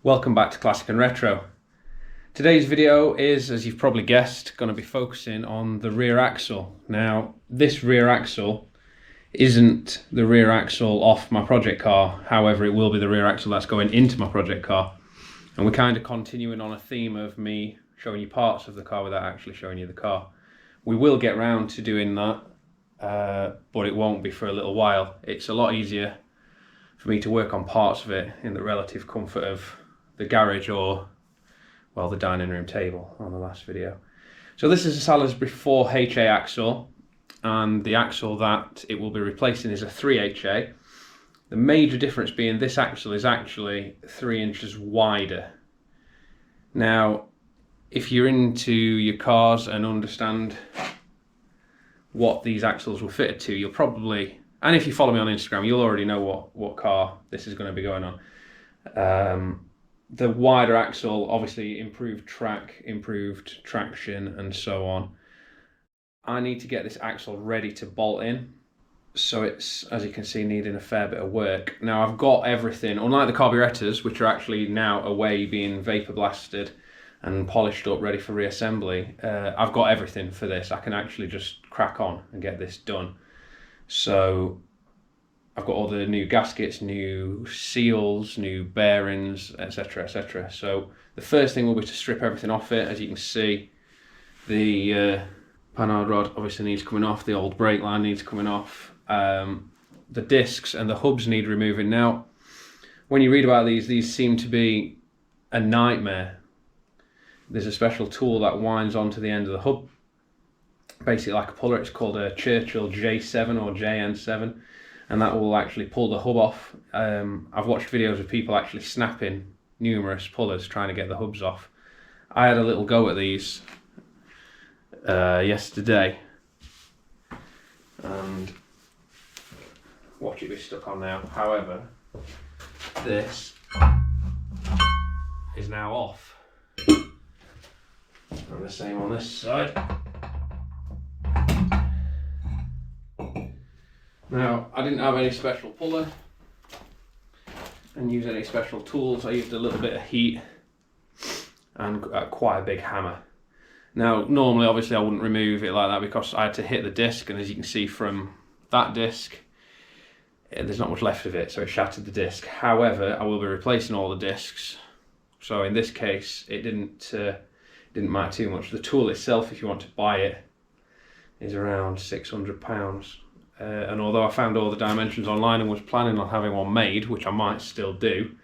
Welcome back to Classic and Retro. Today's video is, as you've probably guessed, going to be focusing on the rear axle. Now, this rear axle isn't the rear axle off my project car, however it will be the rear axle that's going into my project car. And we're kind of continuing on a theme of me showing you parts of the car without actually showing you the car. We will get round to doing that, but it won't be for a little while. It's a lot easier for me to work on parts of it in the relative comfort of the garage or, well, the dining room table on the last video. So this is a Salisbury 4HA axle, and the axle that it will be replacing is a 3HA. The major difference being this axle is actually 3 inches wider. Now, if you're into your cars and understand what these axles were fitted to, you'll probably, and if you follow me on Instagram, you'll already know what car this is going to be going on. The wider axle obviously improved track, improved traction, and so on. I need to get this axle ready to bolt in, so it's, as you can see, needing a fair bit of work. Now I've got everything, unlike the carburetors, which are actually now away being vapor blasted and polished up ready for reassembly. I've got everything for this. I can actually just crack on and get this done. So I've got all the new gaskets, new seals, new bearings, etc, etc. So the first thing will be to strip everything off it. As you can see, the panhard rod obviously needs coming off, the old brake line needs coming off, the discs and the hubs need removing. Now, when you read about these seem to be a nightmare. There's a special tool that winds onto the end of the hub, basically like a puller. It's called a Churchill J7 or JN7. And that will actually pull the hub off. I've watched videos of people actually snapping numerous pullers trying to get the hubs off. I had a little go at these yesterday, and watch it be stuck on now. However, this is now off. And the same on this side. Now, I didn't have any special puller and use any special tools. I used a little bit of heat and quite a big hammer. Now, normally, obviously, I wouldn't remove it like that because I had to hit the disc, and as you can see from that disc, there's not much left of it, so it shattered the disc. However, I will be replacing all the discs, so in this case, it didn't matter too much. The tool itself, if you want to buy it, is around £600. And although I found all the dimensions online and was planning on having one made, which I might still do,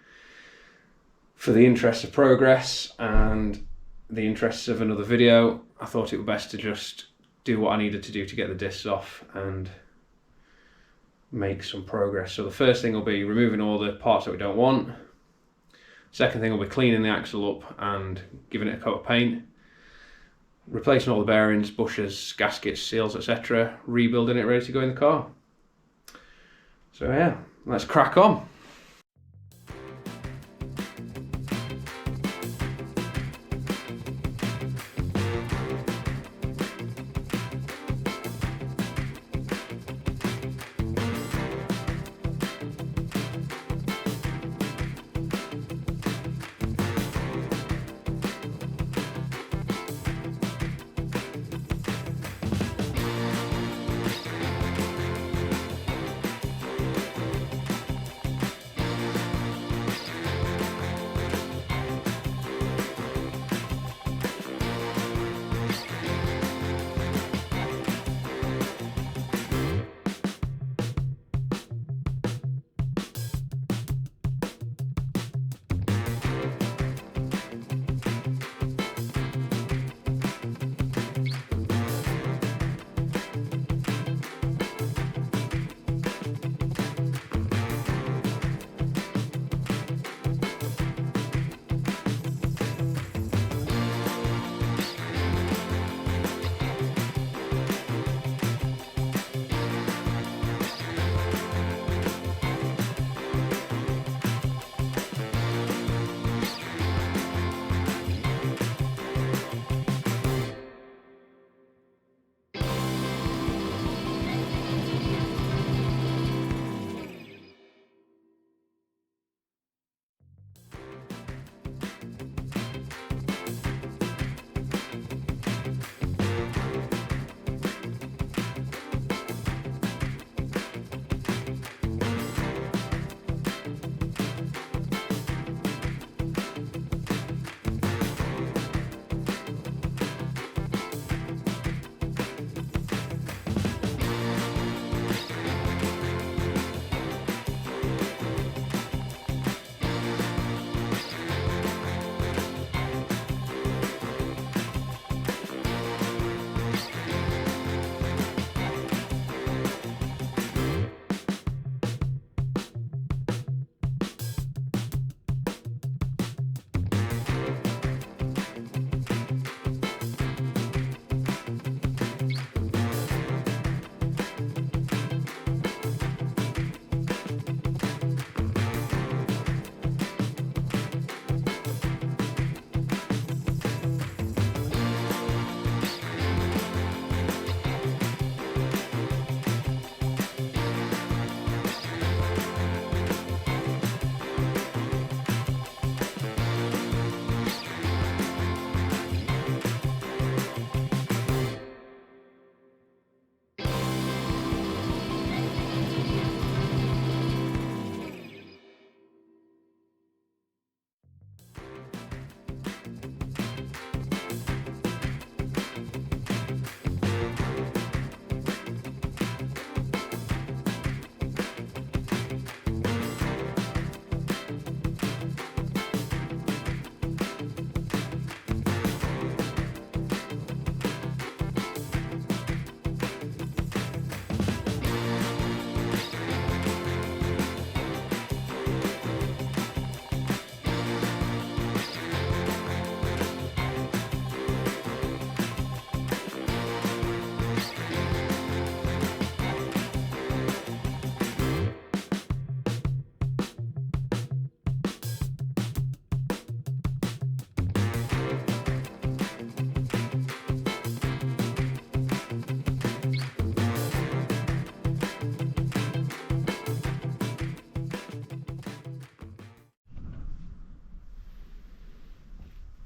for the interest of progress and the interests of another video, I thought it would best to just do what I needed to do to get the discs off and make some progress. So the first thing will be removing all the parts that we don't want. Second thing will be cleaning the axle up and giving it a coat of paint. Replacing all the bearings, bushers, gaskets, seals, etc. Rebuilding it ready to go in the car. So yeah, let's crack on.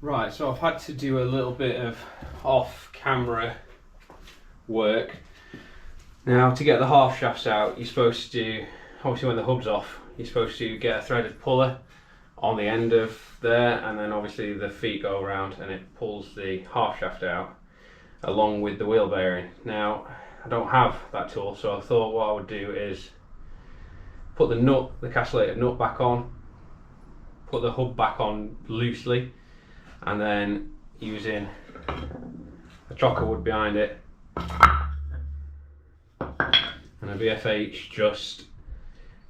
Right, so I've had to do a little bit of off-camera work. Now, to get the half shafts out, you're supposed to, obviously when the hub's off, you're supposed to get a threaded puller on the end of there, and then obviously the feet go around and it pulls the half shaft out along with the wheel bearing. Now, I don't have that tool, so I thought what I would do is put the nut, the castellated nut back on, put the hub back on loosely, and then using a chocker wood behind it and a BFH, just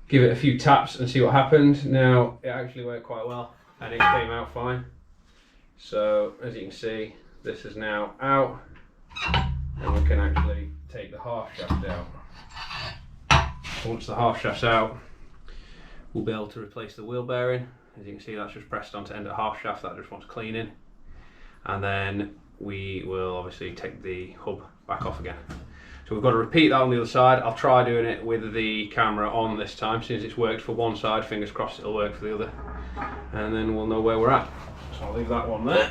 give it a few taps and see what happened. Now, it actually worked quite well and it came out fine. So as you can see, this is now out and we can actually take the half shaft out. Once the half shaft's out, we'll be able to replace the wheel bearing. As you can see, that's just pressed onto the end of the half shaft, that just wants cleaning. And then we will obviously take the hub back off again. So we've got to repeat that on the other side. I'll try doing it with the camera on this time, since it's worked for one side, fingers crossed it'll work for the other. And then we'll know where we're at. So I'll leave that one there.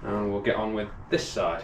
And we'll get on with this side.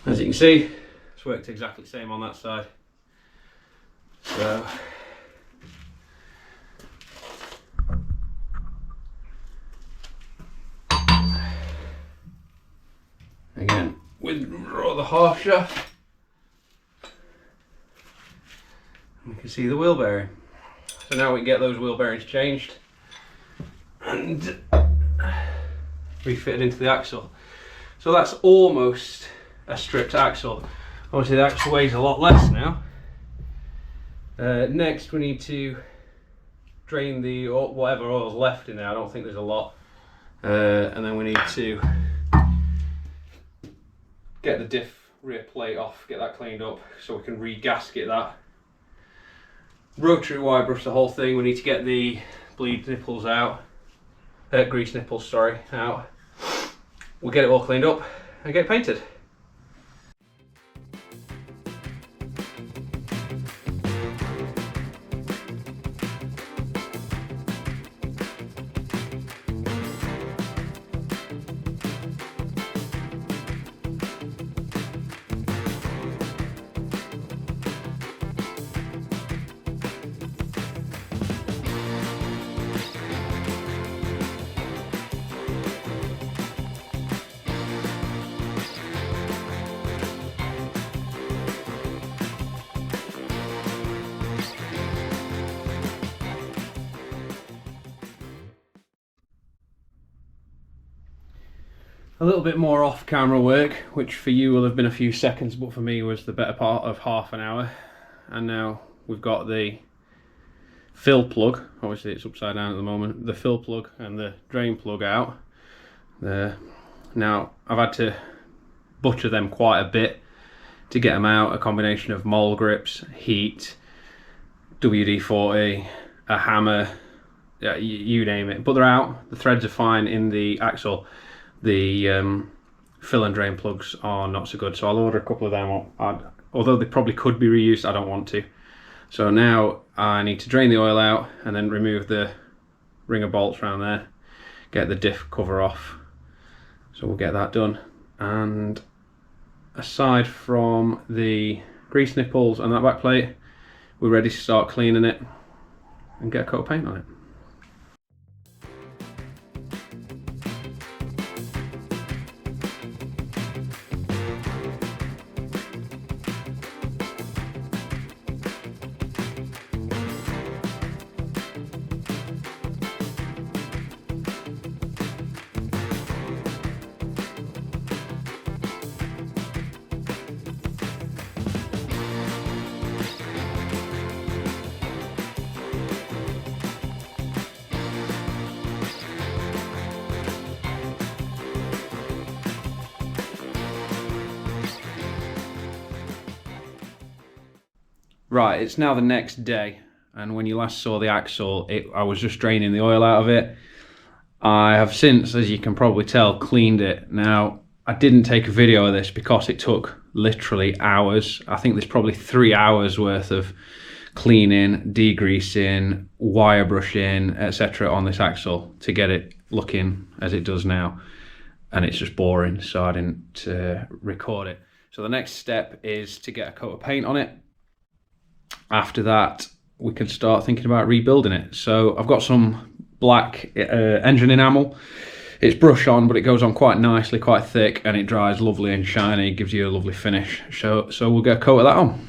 As you can see, it's worked exactly the same on that side. So again, withdraw the half shaft, and you can see the wheel bearing. So now we can get those wheel bearings changed and refitted into the axle. So that's almost a stripped axle. Obviously the axle weighs a lot less now. Next we need to drain the whatever oil's left in there. I don't think there's a lot. And then we need to get the diff rear plate off, get that cleaned up so we can re-gasket that. Rotary wire brush the whole thing. We need to get the bleed nipples out, grease nipples, sorry, out. We'll get it all cleaned up and get it painted. A little bit more off-camera work, which for you will have been a few seconds, but for me was the better part of half an hour. And now we've got the fill plug, obviously it's upside down at the moment, the fill plug and the drain plug out there. Now I've had to butcher them quite a bit to get them out, a combination of mole grips, heat, WD-40, a hammer, yeah, you name it, but they're out. The threads are fine in the axle. The fill and drain plugs are not so good, so I'll order a couple of them. Although they probably could be reused, I don't want to. So now I need to drain the oil out and then remove the ring of bolts around there, get the diff cover off. So we'll get that done. And aside from the grease nipples and that back plate, we're ready to start cleaning it and get a coat of paint on it. Right, it's now the next day, and when you last saw the axle, I was just draining the oil out of it. I have since, as you can probably tell, cleaned it. Now, I didn't take a video of this because it took literally hours. I think there's probably 3 hours worth of cleaning, degreasing, wire brushing, etc. on this axle to get it looking as it does now. And it's just boring, so I didn't record it. So the next step is to get a coat of paint on it. After that, we can start thinking about rebuilding it. So I've got some black engine enamel. It's brush on, but it goes on quite nicely, quite thick, and it dries lovely and shiny, gives you a lovely finish. So we'll get a coat of that on.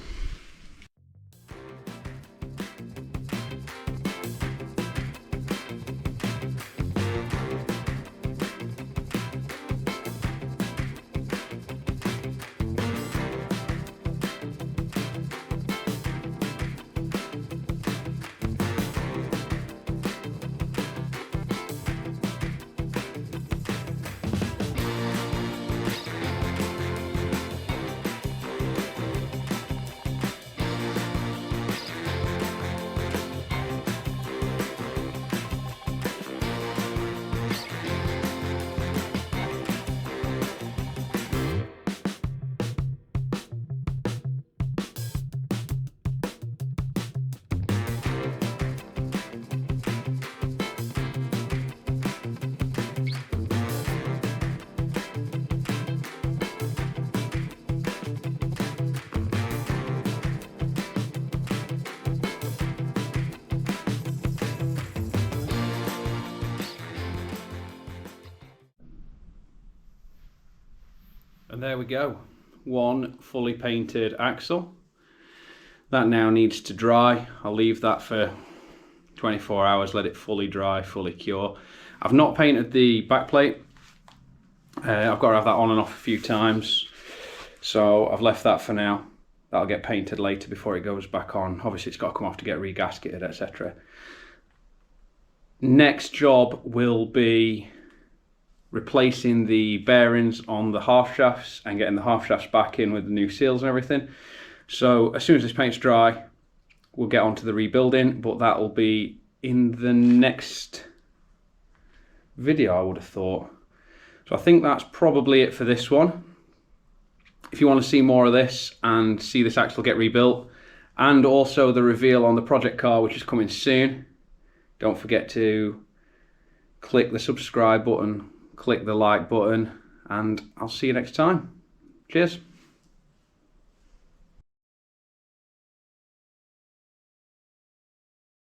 And there we go, one fully painted axle. That now needs to dry. I'll leave that for 24 hours, let it fully dry, fully cure. I've not painted the back plate. I've got to have that on and off a few times. So I've left that for now. That'll get painted later before it goes back on. Obviously it's got to come off to get regasketed, etc. Next job will be replacing the bearings on the half shafts and getting the half shafts back in with the new seals and everything. So as soon as this paint's dry, we'll get on to the rebuilding, but that will be in the next video, I would have thought. So I think that's probably it for this one. If you want to see more of this and see this axle get rebuilt, and also the reveal on the project car, which is coming soon, don't forget to click the subscribe button, click the like button, and I'll see you next time. Cheers.